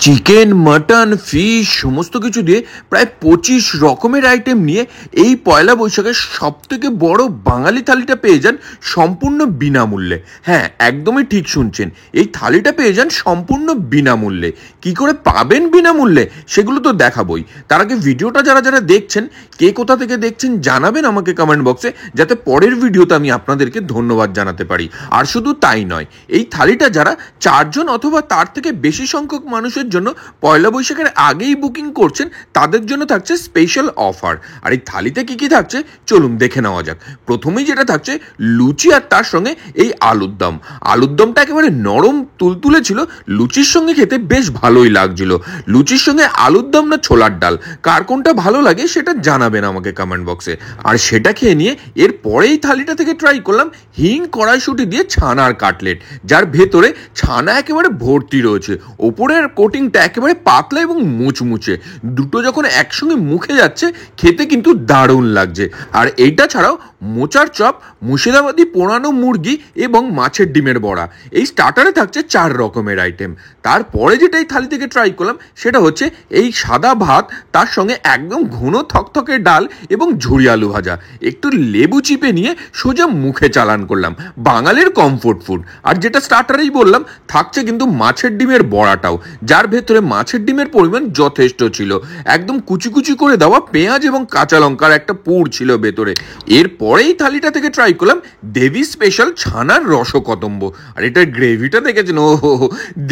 Chicken, mutton, fish সমস্ত কিছু দিয়ে প্রায় 25 রকমের আইটেম নিয়ে এই পয়লা বৈশাখের সবথেকে বড় বাঙালি থালিটা পেয়ে যান সম্পূর্ণ বিনামূল্যে। হ্যাঁ, একদমই ঠিক শুনছেন, এই থালিটা পেয়ে যান সম্পূর্ণ বিনামূল্যে। কি করে পাবেন বিনামূল্যে সেগুলো তো দেখাবই। তার আগে ভিডিওটা যারা যারা দেখছেন, কে কোথা থেকে দেখছেন জানাবেন আমাকে কমেন্ট বক্সে, যাতে পরের ভিডিওতে আমি আপনাদেরকে ধন্যবাদ জানাতে পারি। আর শুধু তাই নয়, এই থালিটা যারা 4 জন অথবা তার থেকে বেশি সংখ্যক মানুষের জন্য পয়লা বৈশাখের আগেই বুকিং করছেন, তাদের জন্য থাকছে স্পেশাল অফার। আর এই থালিতে কি কি থাকছে চলুন দেখে নেওয়া যাক। প্রথমেই যেটা থাকছে লুচি, আর তার সঙ্গে এই আলুর দম। আলুর দমটা একেবারে নরম তুলতুলে ছিল, লুচির সঙ্গে খেতে বেশ ভালোই লাগছিল। লুচির সঙ্গে আলুর দম না ছোলার ডাল, কার কোনটা ভালো লাগে সেটা জানাবেন আমাকে কমেন্ট বক্সে। আর সেটা খেয়ে নিয়ে এর পরেই থালিটা থেকে ট্রাই করলাম হিং কড়াইশুঁটি দিয়ে ছানার কাটলেট, যার ভেতরে ছানা একেবারে ভর্তি রয়েছে, ওপরের কোটিংটা একেবারে পাতলা এবং মুচমুচে। দুটো যখন একসঙ্গে মুখে যাচ্ছে খেতে কিন্তু দারুণ লাগছে। আর এইটা ছাড়াও মোচার চপ, মুর্শিদাবাদি পোড়ানো মুরগি এবং মাছের ডিমের বড়া। এই স্টার্টারে থাকছে 4 রকমের আইটেম। তারপরে যেটা এই থালি থেকে ট্রাই করলাম সেটা হচ্ছে এই সাদা ভাত, তার সঙ্গে একদম ঘন থকথকে ডাল এবং ঝুরি আলু ভাজা। একটু লেবু চিপে নিয়ে সোজা মুখে চালান করলাম, বাঙালির কমফোর্ট ফুড। আর যেটা স্টার্টারেই বললাম, থাকছে কিন্তু মাছের ডিমের বড়াটাও, যার ভেতরে মাছের ডিমের পরিমাণ যথেষ্ট ছিল। একদম কুচি কুচি করে দেওয়া পেঁয়াজ এবং কাঁচা লঙ্কার একটা পুর ছিল ভেতরে। এরপরেই থালিটা থেকে ট্রাই করলাম দেবী স্পেশাল ছানার রসকদম্ব। আর এটার গ্রেভিটা দেখেছেন, ও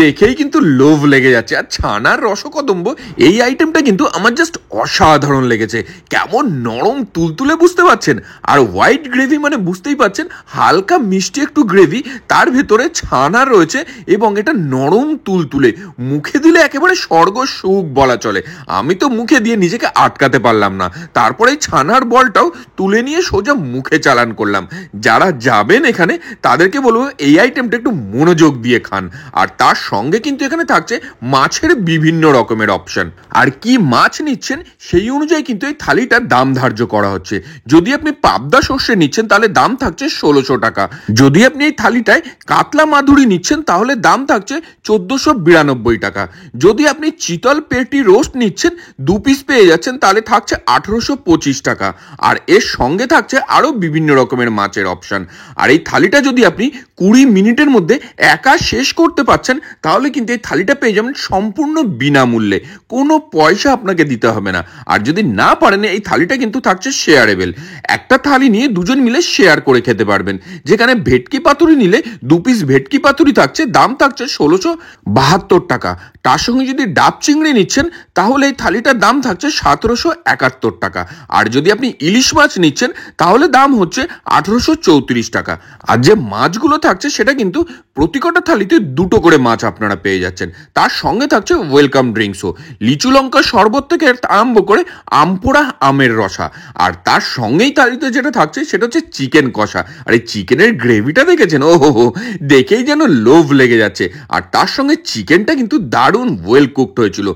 দেখেই কিন্তু লোভ লেগে যাচ্ছে। আর ছানার রসকদম্ব এই আইটেমটা কিন্তু আমার জাস্ট অসাধারণ লেগেছে। কেমন নরম তুলতুলে বুঝতে পারছেন, আর হোয়াইট গ্রেভি মানে বুঝতেই পারছেন হালকা মিষ্টি একটু গ্রেভি, তার ভেতরে ছানা রয়েছে এবং এটা নরম তুলতুলে, মুখে দিলে একেবারে স্বর্গ সুখ বলা চলে। আমি তো মুখে দিয়ে নিজেকে আটকাতে পারলাম না। তারপরে ছানার বলটাও তুলে নিয়ে সোজা মুখে চালান করলাম। যারা যাবেন এখানে তাদেরকে বলবো এই আইটেমটা একটু মনোযোগ দিয়ে খান। আর তার সঙ্গে কিন্তু এখানে থাকছে মাছের বিভিন্ন রকমের অপশন। আর কি মাছ নিচ্ছেন সেই অনুযায়ী কিন্তু এই থালিটার দাম ধার্য করা হচ্ছে। যদি আপনি পাবদা সর্ষে নিচ্ছেন তাহলে দাম থাকছে 1600 টাকা। যদি আপনি এই থালিটায় কাতলা মাধুরী নিচ্ছেন তাহলে দাম থাকছে 1492 টাকা। যদি আপনি চিতল পেটি রোস্ট নিচ্ছেন, 2 পিস পেয়ে যাচ্ছেন, তাহলে থাকছে 1825 টাকা। আর এর সঙ্গে থাকছে আরো বিভিন্ন রকমের মাছের অপশন। আর এই থালিটা যদি আপনি 20 মিনিটের মধ্যে একা শেষ করতে পারছেন তাহলে কিন্তু এই থালিটা পেয়ে যাবেন সম্পূর্ণ বিনামূল্যে, কোনো পয়সা আপনাকে দিতে হবে না। আর যদি না পারেন, এই থালিটা কিন্তু থাকছে শেয়ারেবল। একটা থালি নিয়ে দুজন মিলে শেয়ার করে খেতে পারবেন। যেখানে ভেটকি পাতুরি নিলে 2 পিস ভেটকি পাতুরি থাকছে, দাম থাকছে 1672 টাকা। তার সঙ্গে যদি ডাব চিংড়ি নিচ্ছেন তাহলে এই থালিটার দাম থাকছে 1771 টাকা। আর যদি আপনি ইলিশ মাছ নিচ্ছেন তাহলে দাম হচ্ছে 1834 টাকা। আর যে মাছগুলো থাকছে সেটা কিন্তু প্রতি কটা থালিতে 2টো করে মাছ আপনারা পেয়ে যাচ্ছেন। তার সঙ্গে থাকছে ওয়েলকাম ড্রিঙ্কসও, লিচু লঙ্কা শরবত থেকে আরম্ভ করে আমপোড়া আমের রসা। আর তার সঙ্গেই থালিতে যেটা থাকছে সেটা হচ্ছে চিকেন কষা। আর এই চিকেনের গ্রেভিটা দেখেছেন, ও হো, দেখেই যেন লোভ লেগে যাচ্ছে। আর তার সঙ্গে চিকেনটা কিন্তু দারুণ ওয়েল কুকড হয়েছিল,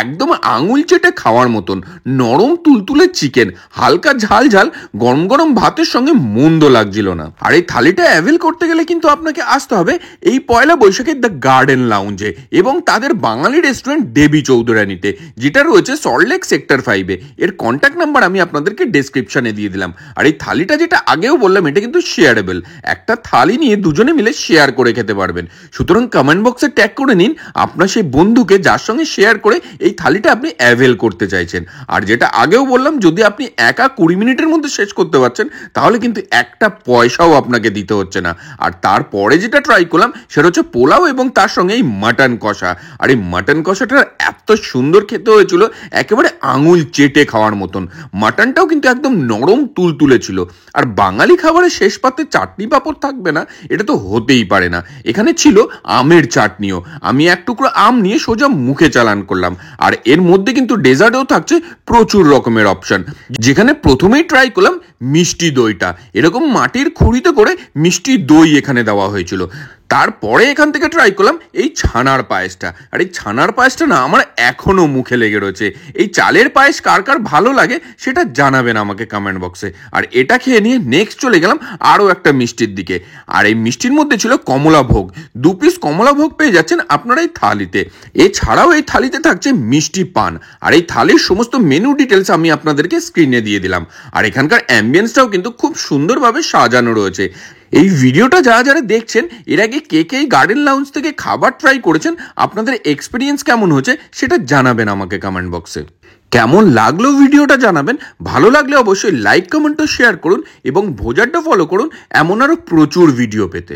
একদম আঙুল চেটে খাওয়ার মতন নরম তুলতুলে চিকেন, হালকা ঝাল ঝাল, গরম গরম ভাতের সঙ্গে মন্দ লাগছিল না। আর এই থালিটা অ্যাভেল করতে গেলে কিন্তু আপনাকে আসতে হবে এই পয়লা বৈশাখের দ্য গার্ডেন লাউঞ্জে এবং তাদের বাঙালি রেস্টুরেন্ট দেবী চৌধুরানীতে, যেটা রয়েছে সল্টলেক সেক্টর 5-এ। এর কন্ট্যাক্ট নাম্বার আমি আপনাদেরকে ডেসক্রিপশনে দিয়ে দিলাম। আর এই থালিটা যেটা আগেও বললাম, এটা কিন্তু শেয়ারেবল। একটা থালি নিয়ে দুজনে মিলে শেয়ার করে খেতে পারবেন। সুতরাং কমেন্ট বক্সে ট্যাগ করে নিন আপনার সেই বন্ধুকে যার সঙ্গে শেয়ার করে এই থালিটা আপনি অ্যাভেল করতে চাইছেন। আর যেটা আগেও বললাম, যদি আপনি একা 20 মিনিটের মধ্যে শেষ করতে পারছেন তাহলে কিন্তু একটা পয়সাও আপনাকে দিতে হচ্ছে না। আর তারপরে যেটা ট্রাই করলাম সেটা হচ্ছে পোলাও এবং তার সঙ্গে এই মাটন কষা। আর এই মাটন কষাটা এত সুন্দর খেতে হয়েছিল, একেবারে আঙুল চেটে খাওয়ার মতন। মাটনটাও কিন্তু একদম নরম তুলতুলে ছিল। আর বাঙালি খাবারের শেষ পাতে চাটনি পাঁপড় থাকবে না, এটা তো হতেই পারে না। এখানে ছিল আমের চাটনিও। আমি এক টুকরো আম নিয়ে সোজা মুখে চালান করলাম। আর এর মধ্যে কিন্তু ডেজার্টেও থাকছে প্রচুর রকমের অপশন। যেখানে প্রথমেই ট্রাই করলাম মিষ্টি দইটা, এরকম মাটির খুঁড়িতে করে মিষ্টি দই এখানে দেওয়া হয়েছিল। তারপরে এখান থেকে ট্রাই করলাম এই ছানার পায়েসটা। আর এই ছানার পায়েসটা না আমার আমার এখনো মুখে লেগে রয়েছে। এই চালের পায়েস কার কার ভালো লাগে সেটা জানাবেন আমাকে কমেন্ট বক্সে। আর এটা খেয়ে নিয়ে নেক্সট চলে গেলাম আরও একটা মিষ্টির দিকে। আর এই মিষ্টির মধ্যে ছিল কমলাভোগ। 2 পিস কমলাভোগ পেয়ে যাচ্ছেন আপনারা এই থালিতে। এছাড়াও এই থালিতে থাকছে মিষ্টি পান। আর এই থালির সমস্ত মেনু ডিটেলস আমি আপনাদেরকে স্ক্রিনে দিয়ে দিলাম। আর এখানকার অ্যাম্বিয়েন্সটাও কিন্তু খুব সুন্দরভাবে সাজানো রয়েছে। এই ভিডিওটা যারা দেখছেন এর আগে কে গার্ডেন লাউঞ্জ থেকে খাবার ট্রাই করেছেন, আপনাদের এক্সপিরিয়েন্স কেমন হচ্ছে সেটা জানাবেন আমাকে কমেন্ট বক্সে। কেমন লাগলো ভিডিওটা জানাবেন। ভালো লাগলে অবশ্যই লাইক কমেন্ট ও শেয়ার করুন এবং ভোজারটা ফলো করুন এমন আরও প্রচুর ভিডিও পেতে।